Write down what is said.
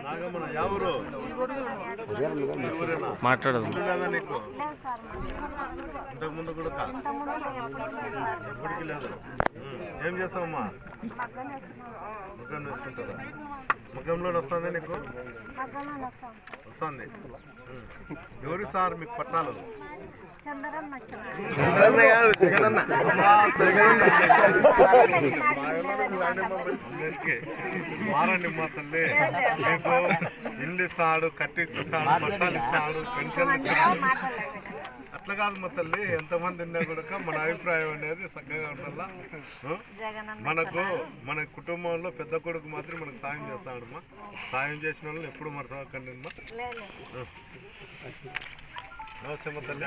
నాగమ్మన ఎవరు మాట్లాడదు లేదా నీకు ఇంతకు ముందు కూడా ఇప్పటికి లేదు. ఏం చేస్తావమ్మా? మగ్గం వేసుకుంటారా? మగ్గంలో వస్తుంది నీకు వస్తుంది. ఎవరు సార్ మీకు పట్టాలు? మారండి మా తల్లి, మీకు ఇల్లు ఇస్తాడు, కట్టిస్తాడు, పట్టాలు ఇస్తాడు, పెన్షన్లు ఇస్తాడు. అట్లా కాదు మా తల్లి, ఎంతమంది ఉన్నా కూడా మన అభిప్రాయం అనేది చక్కగా ఉండాలా. మన కుటుంబంలో పెద్ద కొడుకు మాత్రం మనకు సాయం చేస్తాడమ్మా. సాయం చేసిన వాళ్ళని ఎప్పుడు మరసకండి అమ్మా. నమస్తే మా తల్లి.